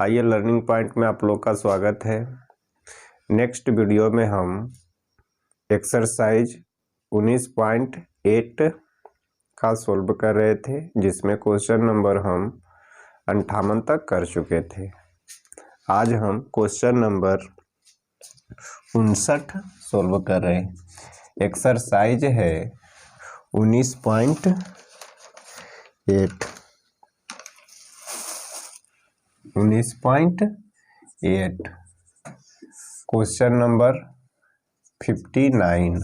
आइए learning point में आप लोग का स्वागत है। नेक्स्ट वीडियो में हम एक्सरसाइज 19.8 का सोल्व कर रहे थे, जिसमें क्वेश्चन नंबर हम 58 तक कर चुके थे। आज हम क्वेश्चन नंबर 59 सोल्व कर रहे हैं। एक्सरसाइज है 19.8। 19.8 क्वेश्चन नंबर 59।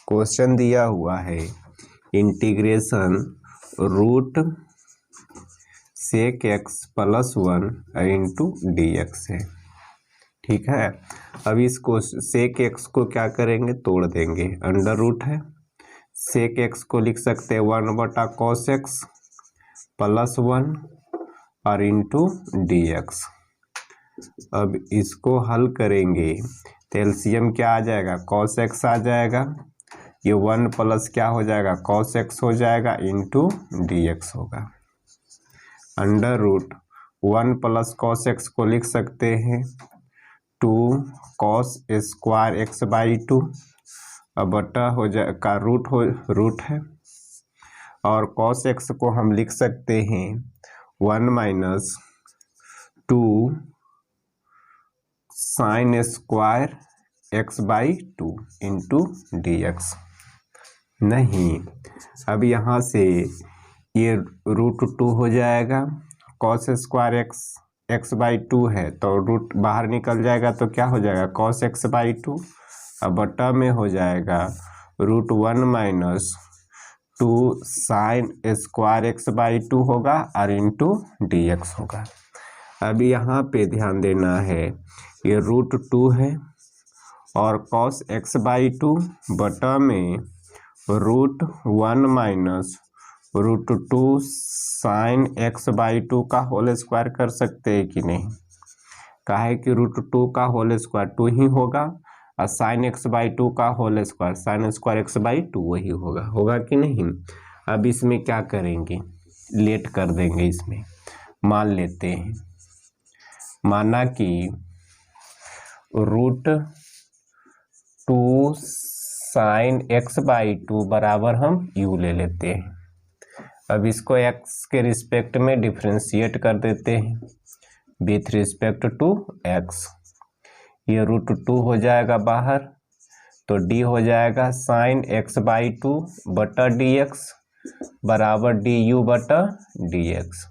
क्वेश्चन दिया हुआ है integration root sec X plus 1 into D X है। ठीक है, अब इसको सेक एक्स को क्या करेंगे, तोड़ देंगे। अंडर रूट है, सेक एक्स को लिख सकते हैं 1/cos एक्स प्लस 1 और इंटू डी एक्स। अब इसको हल करेंगे तो एलसीएम क्या आ जाएगा, cos एक्स आ जाएगा। ये 1 प्लस क्या हो जाएगा, cos एक्स हो जाएगा इंटू डी एक्स होगा। Under root 1 plus cos X को लिख सकते हैं 2 cos स्क्वायर एक्स बाई 2। अब बटा हो जाए का रूट है, और cos एक्स को हम लिख सकते हैं 1 minus 2 sign square X by 2 into D x. नहीं, अब यहाँ से ये √2 हो जाएगा। cos स्क्वायर एक्स बाई 2 है तो रूट बाहर निकल जाएगा तो क्या हो जाएगा, cos एक्स बाई 2। अब बटा में हो जाएगा √1 minus 2 sign square X by 2 होगा और इंटू डी एक्स होगा। अब यहाँ पे ध्यान देना है, ये √2 है और cos एक्स बाई 2 बटा में √1 माइनस √2 साइन एक्स बाई 2 का होल स्क्वायर कर सकते हैं कि नहीं। काहे कि √2 का होल स्क्वायर 2 ही होगा और साइन एक्स बाई 2 का whole square sine square X by 2 वही होगा कि नहीं। अब इसमें क्या करेंगे, लेट कर देंगे। इसमें मान लेते हैं, माना कि √2 साइन एक्स बाई 2 बराबर हम u ले लेते हैं। अब इसको x के रिस्पेक्ट में डिफ्रेंशिएट कर देते हैं विथ रिस्पेक्ट टू x। ये √2 हो जाएगा बाहर, तो d हो जाएगा साइन एक्स बाई 2 बटा डी एक्स बराबर डी यू बटा डी एक्स।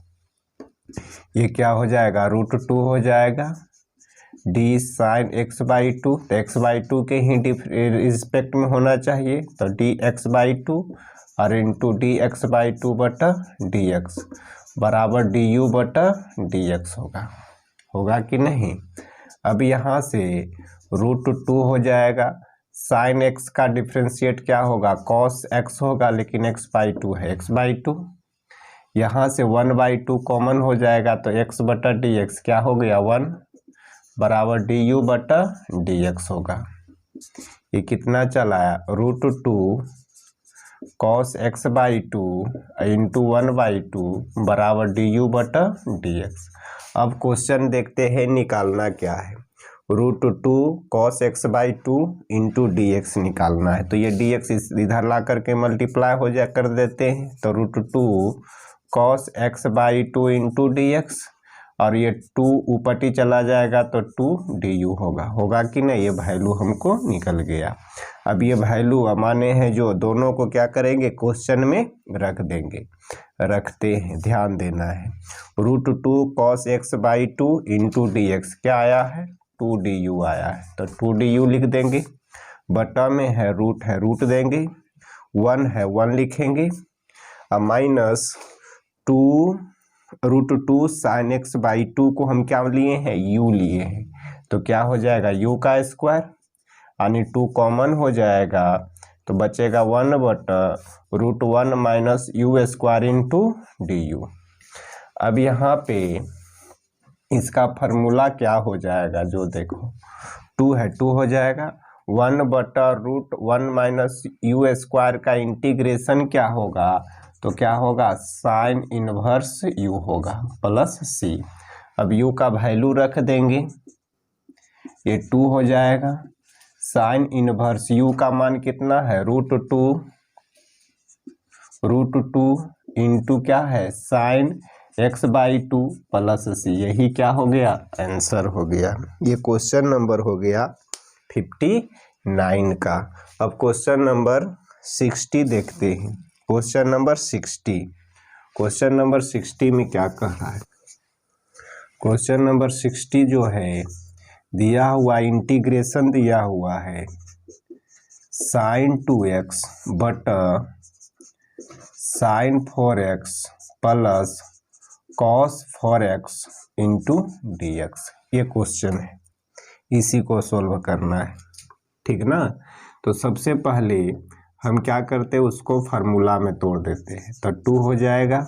ये क्या हो जाएगा, √2 हो जाएगा d साइन एक्स बाई 2, तो एक्स बाई 2 के ही रिस्पेक्ट में होना चाहिए, तो डी एक्स बाई 2 और इंटू डी एक्स बाई 2 बटा डी एक्स बराबर डी यू बटा डी एक्स होगा कि नहीं। अब यहाँ से √2 हो जाएगा, साइन एक्स का डिफ्रेंशिएट क्या होगा, cos एक्स होगा, लेकिन एक्स बाई 2 है, एक्स बाई 2। यहाँ से 1/2 कॉमन हो जाएगा तो x बटा डी एक्स क्या हो गया, 1 बराबर डी यू बटा डी एक्स होगा। ये कितना चलाया, √2 cos एक्स बाई 2 इंटू 1/2 बराबर डी यू बटा डी एक्स। अब क्वेश्चन देखते हैं निकालना क्या है। √2 cos x by 2 into D x निकालना है, तो ये डी एक्स इधर ला करके मल्टीप्लाई हो जा कर देते हैं, तो √2 cos x by 2 into D x, और ये 2 ऊपटी चला जाएगा तो 2 डी यू होगा कि नहीं। ये वैल्यू हमको निकल गया। अब ये वैल्यू माने हैं जो, दोनों को क्या करेंगे, क्वेश्चन में रख देंगे। रखते हैं, ध्यान देना है। √2 cos x by 2 into D x क्या आया है, 2 डी यू आया है, तो 2 डी यू लिख देंगे। बटा में है रूट देंगे, 1 है 1 लिखेंगे, अब माइनस 2√2 साइन एक्स बाई 2 को हम क्या लिए हैं, u लिए हैं, तो क्या हो जाएगा u का स्क्वायर, यानी 2 कॉमन हो जाएगा तो बचेगा 1 बटा √1 minus u square into D you. अब यहाँ पे इसका फार्मूला क्या हो जाएगा, जो देखो 2 है 2 हो जाएगा, 1 बटा √1 माइनस u स्क्वायर का इंटीग्रेशन क्या होगा, तो क्या होगा, साइन इनवर्स u होगा प्लस c। अब u का वैल्यू रख देंगे, ये 2 हो जाएगा। साइन इनवर्स u का मान कितना है, √2 इंटू क्या है, साइन x/2 प्लस c। यही क्या हो गया, आंसर हो गया। ये क्वेश्चन नंबर हो गया 59 का। अब क्वेश्चन नंबर 60 देखते हैं। क्वेश्चन नंबर 60 में क्या कह रहा है। क्वेश्चन नंबर 60 जो है दिया हुआ, इंटीग्रेशन दिया हुआ है साइन 2x बटा sine 4x plus cos 4x into dx। ये क्वेश्चन है, इसी को सोल्व करना है, ठीक ना। तो सबसे पहले हम क्या करते हैं, उसको फार्मूला में तोड़ देते हैं। तो 2 हो जाएगा,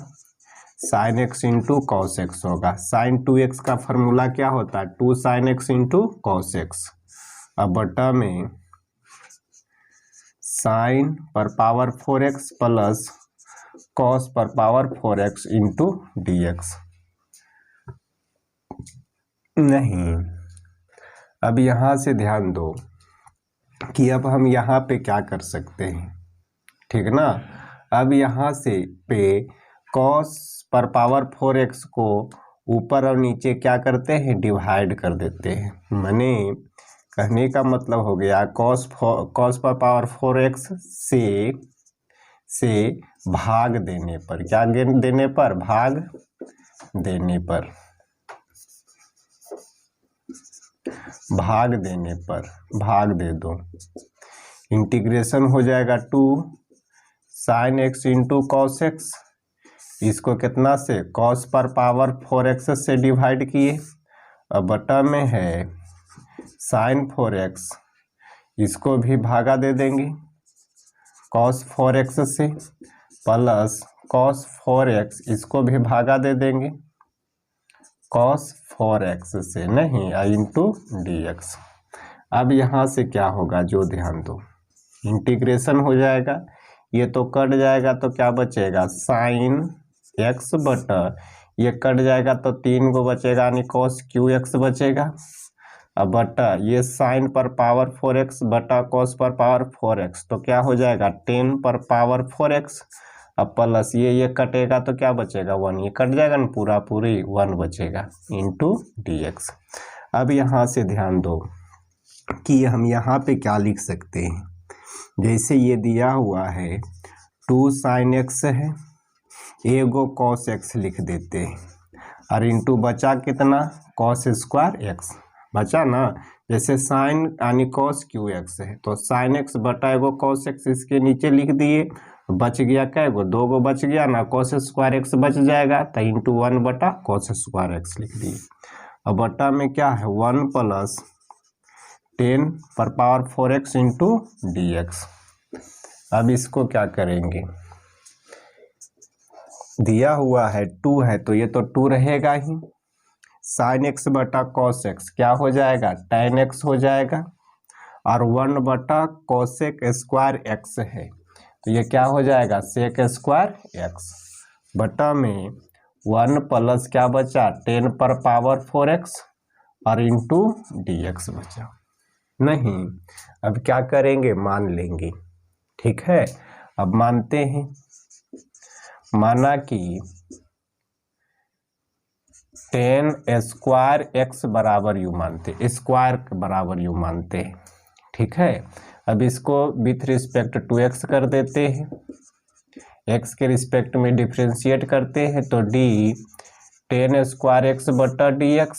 sine x into cos X होगा। साइन 2x का फार्मूला क्या होता है, 2 sine x into cos X. अब बटा में साइन पर पावर 4x प्लस कॉस पर पावर 4x इंटू dx। नहीं, अब यहाँ से ध्यान दो कि अब हम यहाँ पे क्या कर सकते हैं, ठीक ना। अब यहाँ से पे कॉस पर पावर 4x को ऊपर और नीचे क्या करते हैं, डिवाइड कर देते हैं। माने कहने का मतलब हो गया कॉस पर पावर 4x से भाग देने पर, क्या देने पर, भाग देने पर, भाग दे दो। इंटीग्रेशन हो जाएगा 2 sine x into cos X, इसको कितना से, कॉस पर पावर 4x से डिवाइड किए। अब बटा में है साइन 4x, इसको भी भागा दे देंगे कॉस 4x से, प्लस कॉस 4x, इसको भी भागा दे देंगे कॉस 4x से, नहीं इंटू dx। अब यहाँ से क्या होगा, जो ध्यान दो, इंटीग्रेशन हो जाएगा, ये तो कट जाएगा तो क्या बचेगा, साइन x बटा, ये कट जाएगा तो 3 को बचेगा, यानी कॉस QX बचेगा। अब बटा ये साइन पर पावर 4x बटा कॉस पर पावर 4x, तो क्या हो जाएगा 10 पर पावर 4x। अब प्लस ये कटेगा तो क्या बचेगा 1, ये कट जाएगा ना, पूरी 1 बचेगा इंटू dx। अब यहाँ से ध्यान दो कि हम यहाँ पे क्या लिख सकते हैं। जैसे ये दिया हुआ है 2 साइन x है, एगो कॉस x लिख देते हैं, और इंटू बचा कितना, कॉस स्क्वायर x बचा ना। जैसे साइन यानी कॉस QX है, तो साइन x बटा एगो कॉस x, इसके नीचे लिख दिए, बच गया क्या, एगो 2 गो बच गया ना, कॉस स्क्वायर x बच जाएगा, तो इंटू 1 बटा कॉस स्क्वायर x लिख दिए। अब बटा में क्या है 1 प्लस 10 पर पावर 4x इंटू dx। अब इसको क्या करेंगे, दिया हुआ है 2 है तो ये तो 2 रहेगा ही, साइन x बटा कॉस x क्या हो जाएगा, tan x हो जाएगा, और 1 बटा कोसेक स्क्वायर x है, तो ये क्या हो जाएगा, सेक स्क्वायर x बटा में 1 प्लस क्या बचा, 10 पर पावर 4x और इंटू dx बचा। नहीं, अब क्या करेंगे, मान लेंगे, ठीक है। अब मानते हैं, माना कि 10 स्क्वायर x बराबर यू मानते, स्क्वायर बराबर यू मानते हैं, ठीक है। अब इसको विथ रिस्पेक्ट टू x कर देते हैं, x के रिस्पेक्ट में डिफ्रेंशिएट करते हैं, तो d 10 स्क्वायर x बटा dx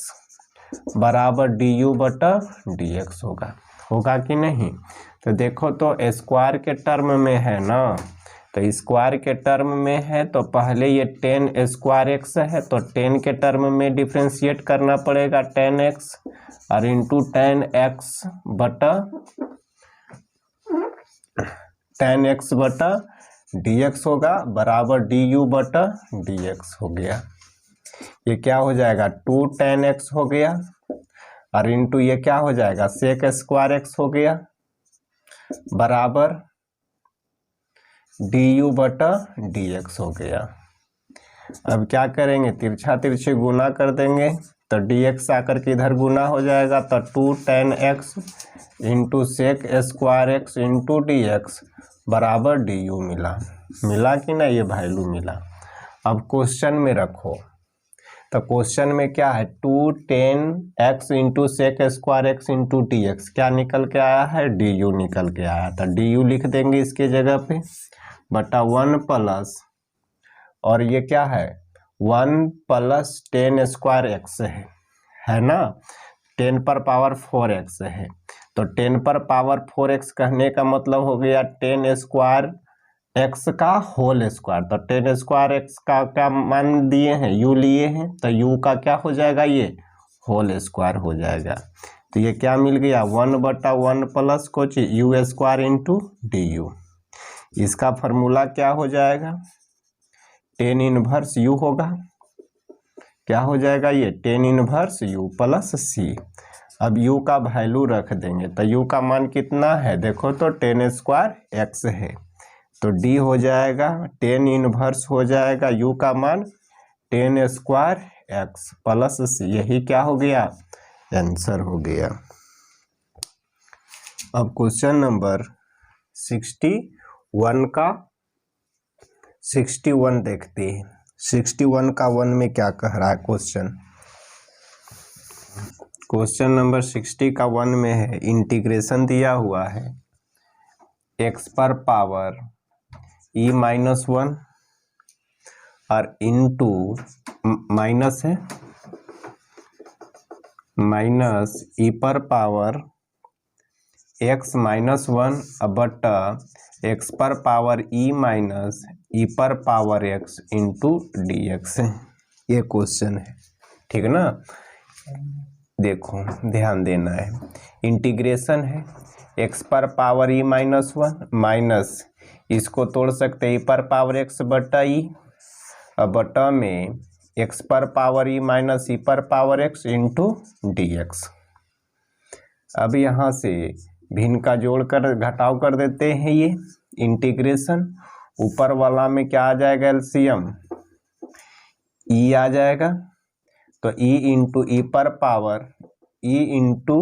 बराबर du बटा dx होगा कि नहीं। तो देखो तो स्क्वायर के टर्म में है ना, तो स्क्वायर के टर्म में है, तो पहले ये 10 स्क्वायर x है, तो 10 के टर्म में डिफ्रेंशिएट करना पड़ेगा 10x, और इंटू 10x बटा dx होगा, बराबर du बटा dx हो गया। ये क्या हो जाएगा 2 10x हो गया, और इंटू ये क्या हो जाएगा सेक स्क्वायर x हो गया, बराबर du बटा dx हो गया। अब क्या करेंगे, तिरछा तिरछे गुना कर देंगे, तो डी एक्स आकर के इधर गुना हो जाएगा, तो 2 tan x into sec square x into D x बराबर डी यू मिला कि ना, ये वैल्यू मिला। अब क्वेश्चन में रखो, तो क्वेश्चन में क्या है, 2 tan x into sec square x into D x क्या निकल के आया है, डी यू निकल के आया। तो डी यू लिख देंगे इसके जगह पे, बटा 1 प्लस, और ये क्या है 1 प्लस tan स्क्वायर एक्स है ना, 10 पर पावर 4x है, तो 10 पर पावर 4x कहने का मतलब हो गया 10 स्क्वायर एक्स का होल स्क्वायर। तो 10 स्क्वायर एक्स का क्या मान दिए हैं, u लिए हैं, तो u का क्या हो जाएगा, ये होल स्क्वायर हो जाएगा। तो ये क्या मिल गया 1/1 प्लस कुछ u square into D you. इसका फॉर्मूला क्या हो जाएगा, tan इनवर्स u होगा, क्या हो जाएगा ये tan inverse u plus c। अब u का वैल्यू रख देंगे, तो u का मान कितना है, देखो तो tan स्क्वायर x है, तो d हो जाएगा tan इनवर्स हो जाएगा u का मान tan square x plus c। यही क्या हो गया, आंसर हो गया। अब क्वेश्चन नंबर 61 का 61 देखते हैं। 61 का 1 में क्या कह रहा है क्वेश्चन, क्वेश्चन नंबर 60 का 1 में है, इंटीग्रेशन दिया हुआ है x पर पावर e-1 और इनटू माइनस है माइनस e पर पावर x माइनस 1 बटा x पर पावर e माइनस e पर power x into D X है। ये क्वेश्चन है, ठीक ना। देखो ध्यान देना है, इंटीग्रेशन है x पर पावर e माइनस 1 माइनस, इसको तोड़ सकते हैं e पर पावर x बटा ई, बटा में x पर पावर e माइनस e पर power x into D x. अब यहाँ से भिन्न का जोड़ कर घटाव कर देते हैं, ये इंटीग्रेशन, ऊपर वाला में क्या आ जाएगा एलसीएम e आ जाएगा, तो e इंटू ई पर पावर e इंटू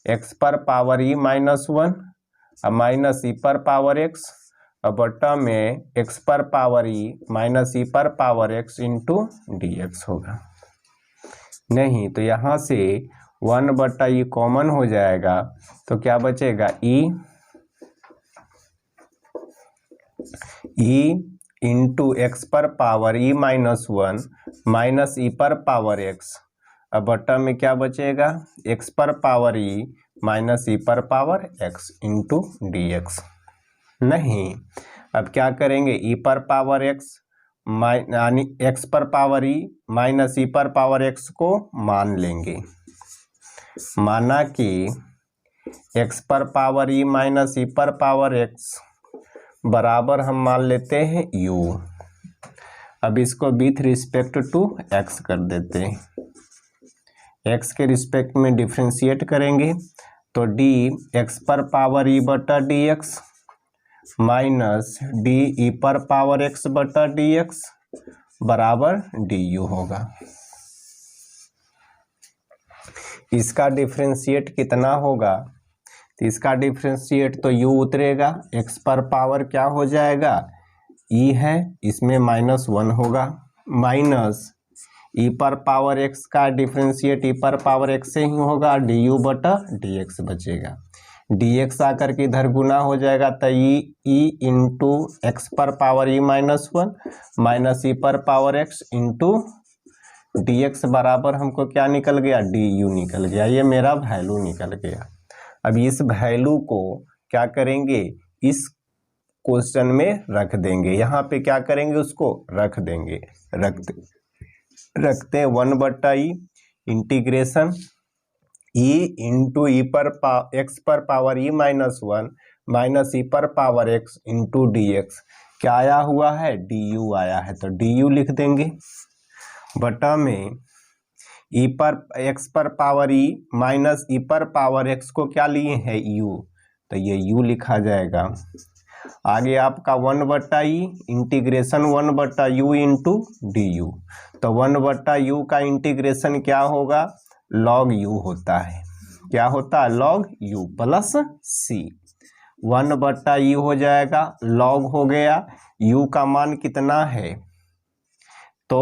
एक्स पर पावर e माइनस 1 माइनस ई पर पावर x बटा में x पर पावर e माइनस ई पर power x into D X होगा। नहीं तो यहाँ से 1 बटा ई कॉमन हो जाएगा, तो क्या बचेगा e इंटू एक्स पर पावर e माइनस 1 माइनस ई पर पावर x, अब बटा में क्या बचेगा x पर पावर e माइनस ई पर power x into D x. नहीं, अब क्या करेंगे e पर पावर x यानी x पर पावर e माइनस ई पर पावर x को मान लेंगे, माना कि x पर पावर e माइनस ई पर पावर x बराबर हम मान लेते हैं u। अब इसको विथ रिस्पेक्ट टू x कर देते हैं, x के रिस्पेक्ट में डिफ्रेंशिएट करेंगे, तो डी एक्स पर पावर e बटा D x minus D E पर पावर x बटा डी एक्स बराबर डी यू होगा। इसका डिफ्रेंशिएट कितना होगा, तो इसका डिफ्रेंशिएट तो u उतरेगा, x पर पावर क्या हो जाएगा e है, इसमें -1 होगा, माइनस e पर पावर x का डिफ्रेंशिएट e पर पावर x से ही होगा, डी यू बटा डी एक्स बचेगा, डी एक्स आकर के इधर गुना हो जाएगा, तो e इंटू एक्स पर पावर e माइनस 1 माइनस ई पर power x into D x बराबर हमको क्या निकल गया, डी यू निकल गया। ये मेरा वैल्यू निकल गया। अब इस वैल्यू को क्या करेंगे, इस क्वेश्चन में रख देंगे, यहाँ पे क्या करेंगे उसको रख देंगे, रखते 1 बटा ई इंटीग्रेशन e इंटू ई पर एक्स पर पावर e माइनस 1 माइनस ई पर power x into D x, क्या आया हुआ है डी यू आया है, तो डी यू लिख देंगे, बटा में ई पर एक्स पर पावर ई माइनस ई पर पावर एक्स को क्या लिए हैं u, तो ये u लिखा जाएगा। आगे आपका 1/e integration 1/u into D you. तो 1/u का इंटीग्रेशन क्या होगा, log u होता है। क्या होता है, log u plus c। 1/e हो जाएगा, log हो गया, u का मान कितना है, तो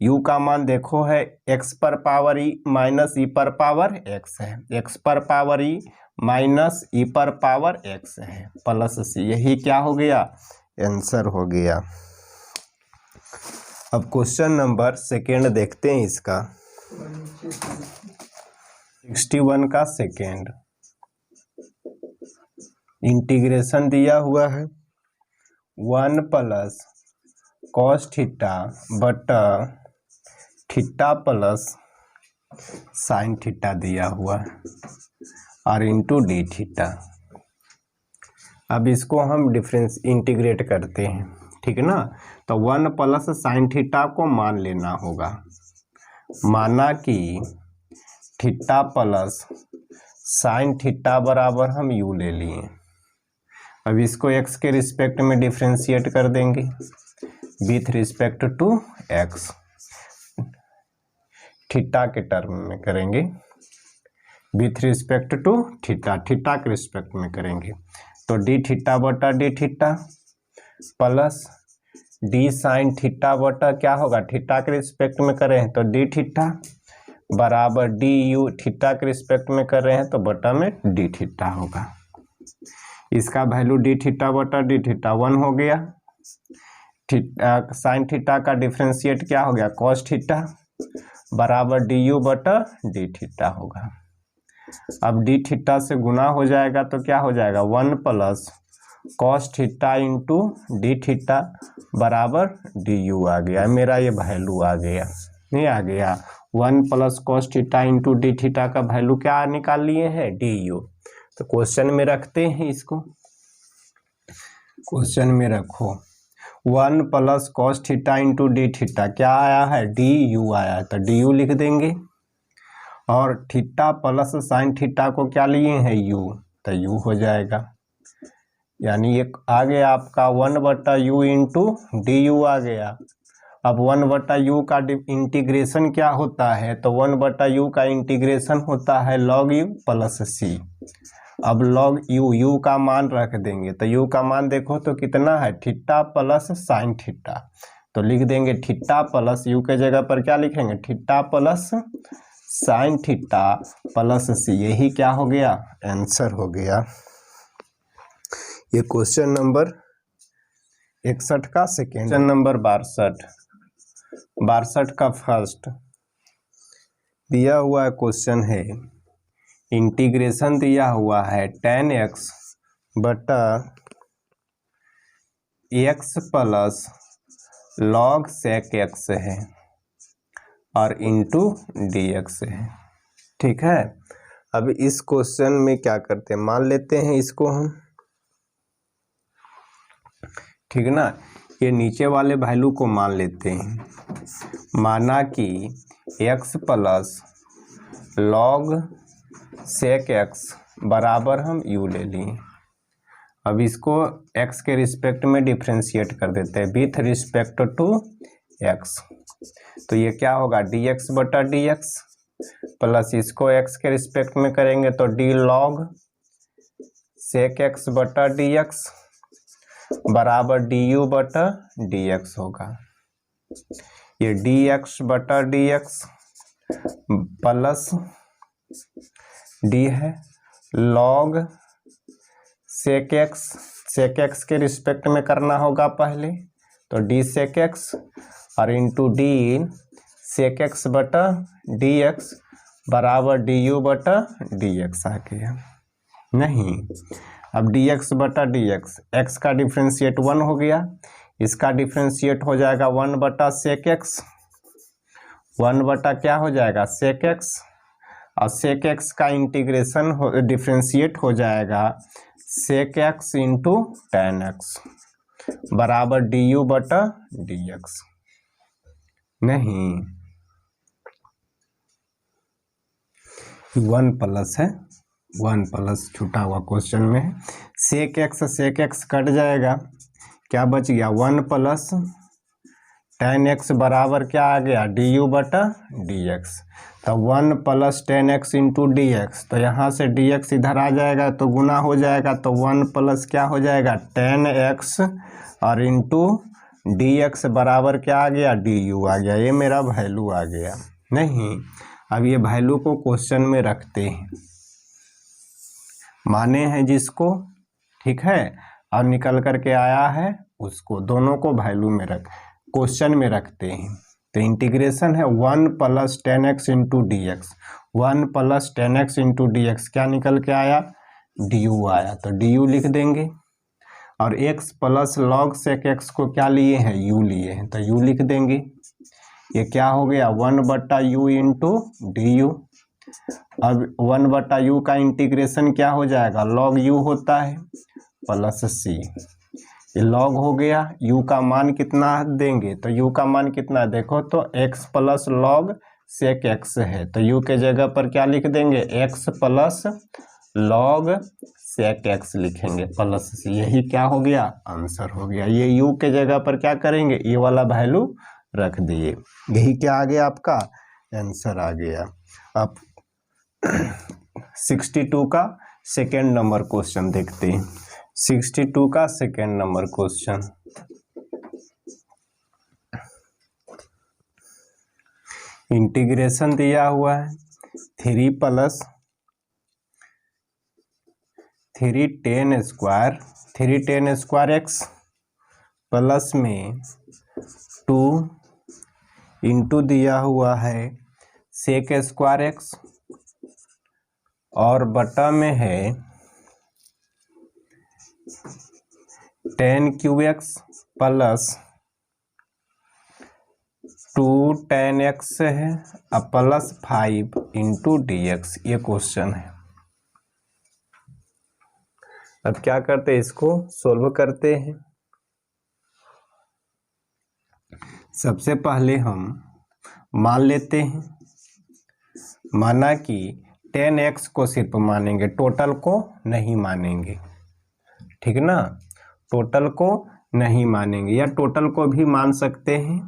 u का मान देखो है x पर पावर e माइनस e पर पावर x है, x पर पावर e माइनस e पर पावर x है प्लस c। यही क्या हो गया, आंसर हो गया। अब क्वेश्चन नंबर सेकेंड देखते हैं इसका। 61 का सेकेंड, इंटीग्रेशन दिया हुआ है 1 प्लस कॉस थीटा बटा थीटा प्लस साइन थीटा दिया हुआ है और इंटू डी थीटा। अब इसको हम डिफरेंस इंटीग्रेट करते हैं, ठीक है ना। तो 1 प्लस साइन थीटा को मान लेना होगा, माना कि थीटा प्लस साइन थीटा बराबर हम यू ले लिए। अब इसको x के रिस्पेक्ट में डिफरेंशिएट कर देंगे with respect to x, theta के टर्म में करेंगे with respect to theta, theta के रिस्पेक्ट में करेंगे। तो डी थीटा बटा D theta plus D sine theta बटा क्या होगा, थीटा के रिस्पेक्ट में कर रहे हैं तो डी थीटा बराबर डी यू, थीटा के रिस्पेक्ट में कर रहे हैं तो बटा में डी थीटा होगा। इसका वैल्यू डी थीटा बटा डी थीटा 1 हो गया। साइन थीटा का डिफरेंशिएट क्या हो गया, कॉस थीटा बराबर डी यू बटा डी थीटा होगा। अब डी थीटा से गुना हो जाएगा तो क्या हो जाएगा, 1 plus cos theta into D theta बराबर डी यू आ गया। मेरा ये वैल्यू आ गया, नहीं आ गया, 1 plus cos theta into D theta का वैल्यू क्या निकाल लिए हैं, डी यू। तो क्वेश्चन में रखते हैं इसको, क्वेश्चन में रखो 1 plus cos theta into D theta क्या आया है, डी यू आया है, तो डी यू लिख देंगे। और थीटा प्लस साइन थीटा को क्या लिए हैं, यू, तो यू हो जाएगा। यानी एक आ गया आपका 1/u इंटू डी यू आ गया। अब 1/u का इंटीग्रेशन क्या होता है, तो 1/u का इंटीग्रेशन होता है log u प्लस c। अब log u का मान रख देंगे तो u का मान देखो तो कितना है, थीटा प्लस साइन थीटा, तो लिख देंगे थीटा प्लस u के जगह पर क्या लिखेंगे, theta plus sine theta plus c। यही क्या हो गया, आंसर हो गया। ये क्वेश्चन नंबर 61 का सेकेंड। क्वेश्चन नंबर 62 का फर्स्ट दिया हुआ क्वेश्चन है, इंटीग्रेशन दिया हुआ है tan x बटा x plus log sec x है और इंटू dx है, ठीक है। अब इस क्वेश्चन में क्या करते हैं, मान लेते हैं इसको हम, ठीक है ना। ये नीचे वाले वैल्यू को मान लेते हैं, माना कि x plus log sec x बराबर हम u ले लिए। अब इसको x के रिस्पेक्ट में डिफरेंशिएट कर देते हैं विथ रिस्पेक्ट टू x। तो ये क्या होगा, dx बटा dx प्लस इसको x के रिस्पेक्ट में करेंगे तो d log sec x बटा dx बराबर du बटा dx होगा। ये dx बटा dx प्लस d है log sec x के रिस्पेक्ट में करना होगा पहले, तो d sec x और इंटू d sec x बटा dx बराबर du बटा dx आ गया। नहीं, अब dx बटा dx, x का डिफरेंशिएट 1 हो गया, इसका डिफरेंशिएट हो जाएगा 1 बटा sec x, 1 बटा क्या हो जाएगा, sec x, और sec x का इंटीग्रेशन डिफरेंशिएट हो जाएगा sec x into tan x बराबर du बटा dx। नहीं, 1 प्लस है 1 प्लस छूटा हुआ क्वेश्चन में है। सेक एक्स कट जाएगा, क्या बच गया 1 प्लस टेन एक्स बराबर क्या आ गया डी यू बटा डी एक्स। तो 1 plus ten x into D x, तो यहाँ से डी एक्स इधर आ जाएगा तो गुना हो जाएगा, तो 1 प्लस क्या हो जाएगा टेन एक्स और इंटू डी एक्स बराबर क्या आ गया डी यू आ गया। ये मेरा वैल्यू आ गया। नहीं, अब ये वैल्यू को क्वेश्चन में रखते हैं, माने हैं जिसको, ठीक है, और निकल करके आया है उसको, दोनों को वैल्यू में रख क्वेश्चन में रखते हैं। तो इंटीग्रेशन है 1 plus ten x into D x, 1 plus ten x into D x क्या निकल के आया डी यू आया, तो डी यू लिख देंगे। और x plus log sec X को क्या लिए हैं u लिए हैं, तो u लिख देंगे। ये क्या हो गया 1 बटा यू इंटू डी यू। अब 1 बटा यू का इंटीग्रेशन क्या हो जाएगा लॉग यू होता है प्लस सी, ये लॉग हो गया। u का मान कितना देंगे, तो u का मान कितना देखो तो x plus log sec x है, तो u के जगह पर क्या लिख देंगे x plus log sec x लिखेंगे प्लस सी, यही क्या हो गया आंसर हो गया। ये u के जगह पर क्या करेंगे ये वाला वैल्यू रख दिए, यही क्या आ गया आपका आंसर आ गया। अब 62 का सेकेंड नंबर क्वेश्चन देखते हैं। 62 का सेकेंड नंबर क्वेश्चन, इंटीग्रेशन दिया हुआ है 3 plus 3 ten square x plus में 2 इंटू दिया हुआ है सेक स्क्वायर एक्स और बटा में है 10 cube x plus 2 ten x है अब प्लस 5 इंटू डी एक्स, ये क्वेश्चन है। अब क्या करते हैं इसको सोल्व करते हैं। सबसे पहले हम मान लेते हैं, माना कि 10x को सिर्फ मानेंगे, टोटल को नहीं मानेंगे, ठीक ना, टोटल को नहीं मानेंगे, या टोटल को भी मान सकते हैं,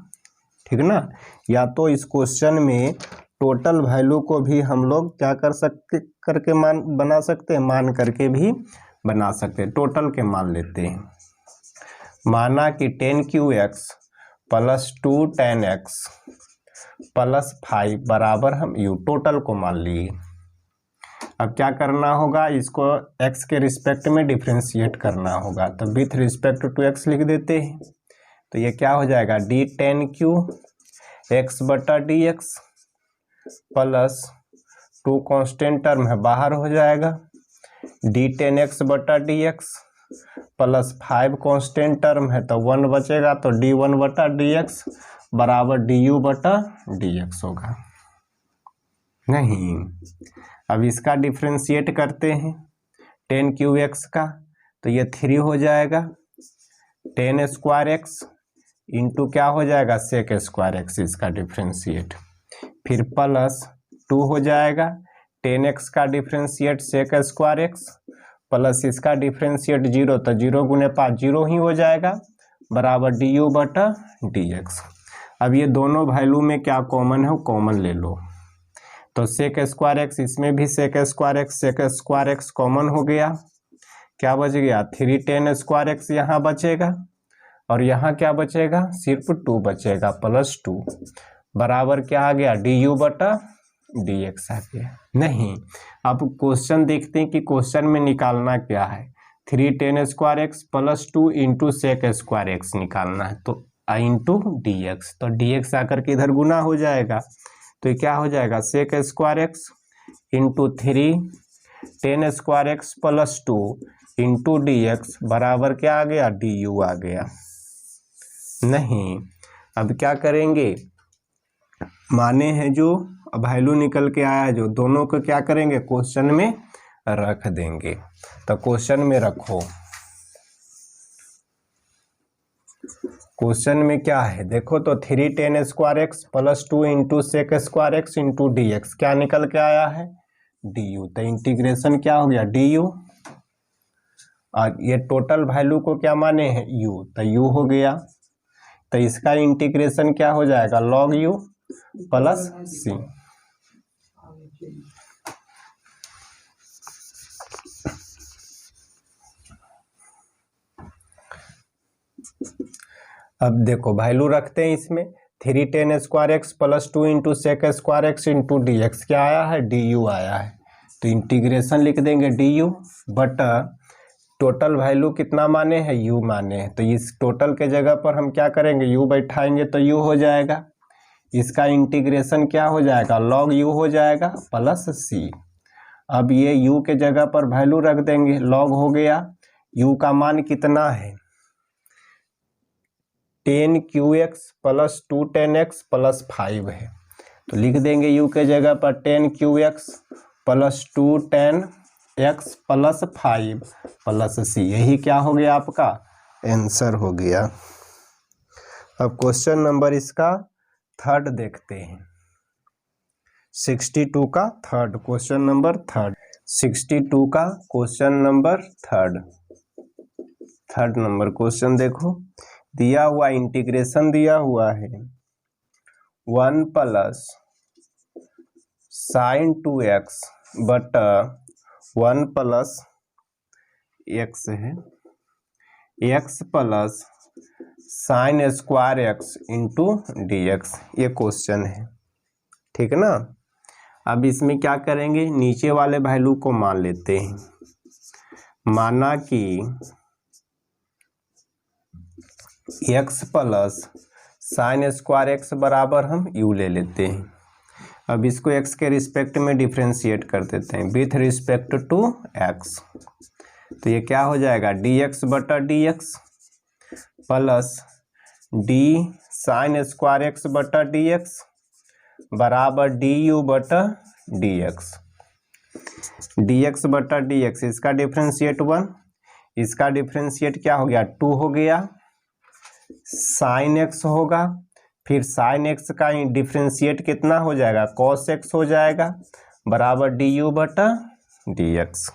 ठीक ना, या तो इस क्वेश्चन में टोटल वैल्यू को भी हम लोग क्या कर सकते करके बना सकते हैं, मान करके भी बना सकते हैं। टोटल के मान लेते हैं, माना कि 10 Q x plus 2 ten x plus 5 बराबर हम यू, टोटल को मान लिए। अब क्या करना होगा, इसको x के रिस्पेक्ट में डिफ्रेंशिएट करना होगा, तो विथ रिस्पेक्ट टू x लिख देते हैं। तो ये क्या हो जाएगा डी 10 क्यू एक्स बटा D x plus 2 constant term है बाहर हो जाएगा, डी 10x बटा D x plus 5 constant term है तो 1 बचेगा, तो डी 1 बटा डी एक्स बराबर डी यू बटा डी एक्स होगा। नहीं, अब इसका डिफ्रेंशिएट करते हैं 10 क्यू एक्स का, तो ये 3 हो जाएगा, 10 स्क्वायर एक्स इंटू क्या हो जाएगा सेक स्क्वायर एक्स, इसका डिफ्रेंशिएट, फिर प्लस 2 हो जाएगा 10x का differentiate sec square x plus इसका डिफ्रेंशिएट 0, तो 0 गुने 5 0 ही हो जाएगा बराबर डी यू बटा डी एक्स। अब ये दोनों वैल्यू में क्या कॉमन है वो कॉमन ले लो, तो सेक स्क्वायर एक्स इसमें भी सेक स्क्वायर एक्स कॉमन हो गया, क्या बच गया 3 10 स्क्वायर एक्स यहाँ बचेगा और यहाँ क्या बचेगा सिर्फ 2 बचेगा प्लस 2 बराबर क्या आ गया डी यू बटा डी एक्स आ गया। नहीं, अब क्वेश्चन देखते हैं कि क्वेश्चन में निकालना क्या है, 3 10 square x plus 2 into sec square x निकालना है, तो इंटू डी एक्स, तो डी एक्स आकर के इधर गुना हो जाएगा, तो ये क्या हो जाएगा sec square x into 3 10 square x plus 2 into D x बराबर क्या आ गया डी यू आ गया। नहीं, अब क्या करेंगे, माने हैं जो वैल्यू निकल के आया जो, दोनों को क्या करेंगे क्वेश्चन में रख देंगे, तो क्वेश्चन में रखो। क्वेश्चन में क्या है देखो तो 3 10 square x plus 2 into sec square x into D x क्या निकल के आया है डी यू। तो इंटीग्रेशन क्या हो गया डी यू, और ये टोटल वैल्यू को क्या माने हैं यू, तो यू हो गया। तो इसका इंटीग्रेशन क्या हो जाएगा लॉग यू प्लस सी। अब देखो वैल्यू रखते हैं इसमें 3 tan² x plus 2 into sec² x into D x क्या आया है डी यू आया है। तो इंटीग्रेशन लिख देंगे D you but total value कितना माने हैं यू माने हैं, तो इस टोटल के जगह पर हम क्या करेंगे यू बैठाएंगे तो यू हो जाएगा। इसका इंटीग्रेशन क्या हो जाएगा लॉग यू हो जाएगा प्लस सी। अब ये u के जगह पर वैल्यू रख देंगे, लॉग हो गया u का मान कितना है 10qx plus 2 tan x plus 5 है। तो लिख देंगे u के जगह पर 10qx plus 2 tan x plus 5 plus c, यही क्या हो गया आपका आंसर हो गया। अब क्वेश्चन नंबर इसका थर्ड देखते हैं, 62 का थर्ड क्वेश्चन नंबर थर्ड, 62 का question number third number question देखो दिया हुआ इंटीग्रेशन दिया हुआ है 1 प्लस साइन 2x बटा 1 प्लस x है x plus sine square x into D x, ये क्वेश्चन है ठीक ना। अब इसमें क्या करेंगे नीचे वाले वैल्यू को मान लेते हैं, माना कि x plus sine square x बराबर हम u ले लेते हैं। अब इसको x के रिस्पेक्ट में डिफ्रेंशिएट कर देते हैं विथ रिस्पेक्ट टू x, तो ये क्या हो जाएगा dx बटा dx plus D sine square x बटा dx बराबर du बटा dx, dx बटा dx इसका डिफ्रेंशिएट 1, इसका डिफ्रेंशिएट क्या हो गया 2 हो गया, साइन x होगा, फिर साइन x का डिफ्रेंशिएट कितना हो जाएगा cos x हो जाएगा बराबर du बटा dx।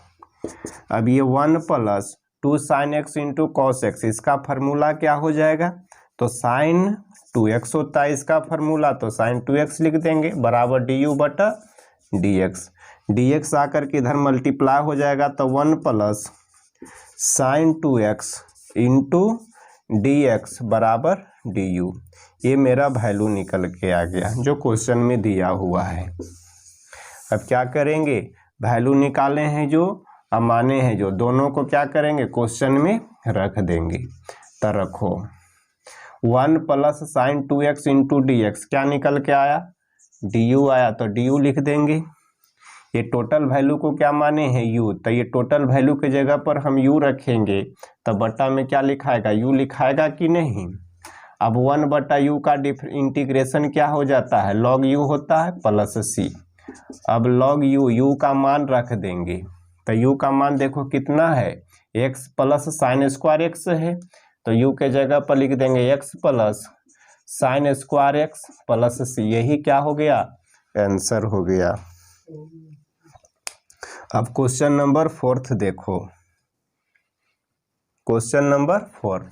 अब ये 1 प्लस 2 sine x into cos x, इसका फार्मूला क्या हो जाएगा तो साइन 2x होता है इसका फार्मूला, तो साइन 2x लिख देंगे बराबर du बटा dx, dx आकर के इधर मल्टीप्लाई हो जाएगा तो 1 plus sign 2x into dx बराबर du, ये मेरा वैल्यू निकल के आ गया जो क्वेश्चन में दिया हुआ है। अब क्या करेंगे वैल्यू निकाले हैं जो अब माने हैं जो, दोनों को क्या करेंगे क्वेश्चन में रख देंगे। तो रखो 1 plus sign 2x into D x क्या निकल के आया du आया, तो du लिख देंगे। ये टोटल वैल्यू को क्या माने हैं u, तो ये टोटल वैल्यू के जगह पर हम u रखेंगे तो बटा में क्या लिखाएगा u लिखाएगा कि नहीं। अब 1 बटा u का इंटीग्रेशन क्या हो जाता है log u होता है प्लस c। अब log u का मान रख देंगे, तो u का मान देखो कितना है x plus sine square x है, तो u के जगह पर लिख देंगे x plus sine square x plus c, यही क्या हो गया आंसर हो गया। अब क्वेश्चन नंबर फोर्थ देखो, क्वेश्चन नंबर 4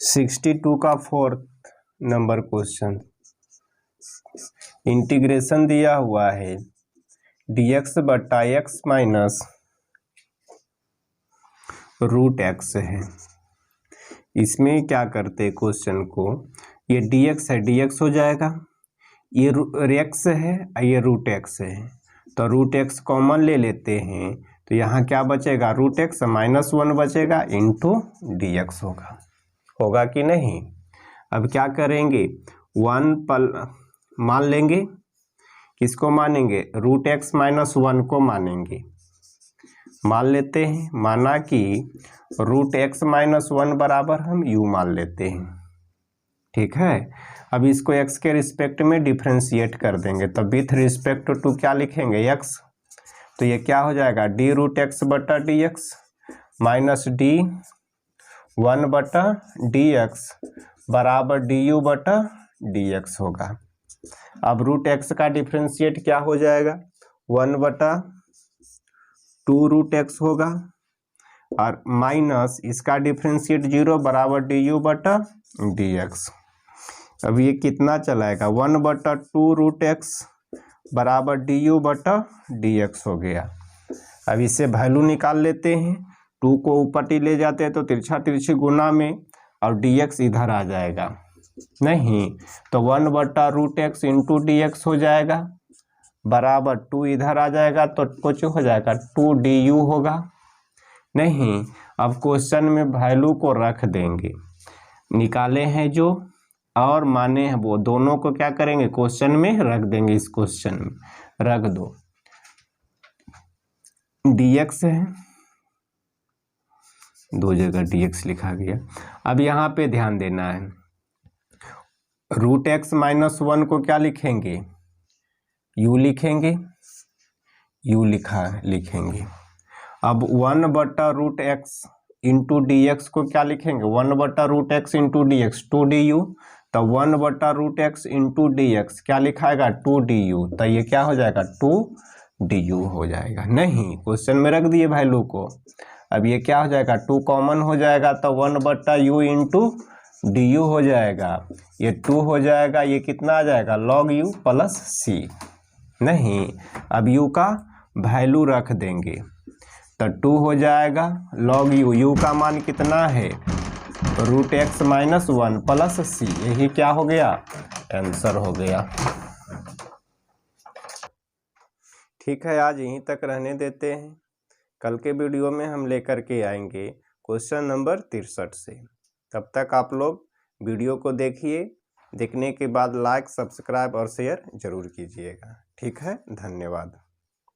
62 का फोर्थ नंबर क्वेश्चन, इंटीग्रेशन दिया हुआ है dx बटा x माइनस रूट x है। इसमें क्या करते हैं क्वेश्चन को, ये dx है dx हो जाएगा, ये x है ये रूट x है, तो रूट x कॉमन ले लेते हैं तो यहाँ क्या बचेगा रूट x माइनस 1 बचेगा इंटू डी एक्स होगा कि नहीं। अब क्या करेंगे 1 मान लेंगे, किसको मानेंगे रूट x माइनस 1 को मानेंगे, मान लेते हैं, माना कि रूट x माइनस 1 बराबर हम u मान लेते हैं ठीक है। अब इसको x के रिस्पेक्ट में डिफ्रेंशिएट कर देंगे, तो विथ रिस्पेक्ट टू क्या लिखेंगे x, तो ये क्या हो जाएगा डी रूट x बटा डी एक्स माइनस डी 1 बटा डी एक्स बराबर डी यू बटा डी एक्स होगा। अब रूट x का डिफ्रेंशिएट क्या हो जाएगा 1 बटा 2√x होगा और माइनस इसका डिफ्रेंशिएट 0 बराबर du/dx। अब ये कितना चलाएगा 1/2√x बराबर du/dx हो गया। अब इससे वैल्यू निकाल लेते हैं, 2 को ऊपर ले जाते हैं तो तिरछा तिरछी गुना में और dx इधर आ जाएगा, नहीं तो 1/√x इंटू dx हो जाएगा बराबर 2 इधर आ जाएगा तो कुछ हो जाएगा 2 du होगा। नहीं, अब क्वेश्चन में वैल्यू को रख देंगे, निकाले हैं जो और माने हैं वो, दोनों को क्या करेंगे क्वेश्चन में रख देंगे। इस क्वेश्चन में रख दो, dx है, 2 जगह dx लिखा गया। अब यहाँ पे ध्यान देना है, √x - 1 को क्या लिखेंगे u लिखेंगे, u लिखेंगे। अब 1/√x इंटू dx को क्या लिखेंगे 1/√x इंटू dx 2 du, तो 1/√x इंटू dx क्या लिखाएगा 2 du, तो ये क्या हो जाएगा 2 du हो जाएगा। नहीं, क्वेश्चन में रख दिए वैल्यू को। अब ये क्या हो जाएगा 2 कॉमन हो जाएगा तो 1/u इंटू du हो जाएगा, ये 2 हो जाएगा, ये कितना आ जाएगा log u प्लस c। नहीं, अब u का वैल्यू रख देंगे तो 2 हो जाएगा log u, u का मान कितना है √x - 1 प्लस c, यही क्या हो गया आंसर हो गया। ठीक है, आज यहीं तक रहने देते हैं, कल के वीडियो में हम लेकर के आएंगे क्वेश्चन नंबर 63 से। तब तक आप लोग वीडियो को देखिए, देखने के बाद लाइक सब्सक्राइब और शेयर जरूर कीजिएगा। ठीक है, धन्यवाद।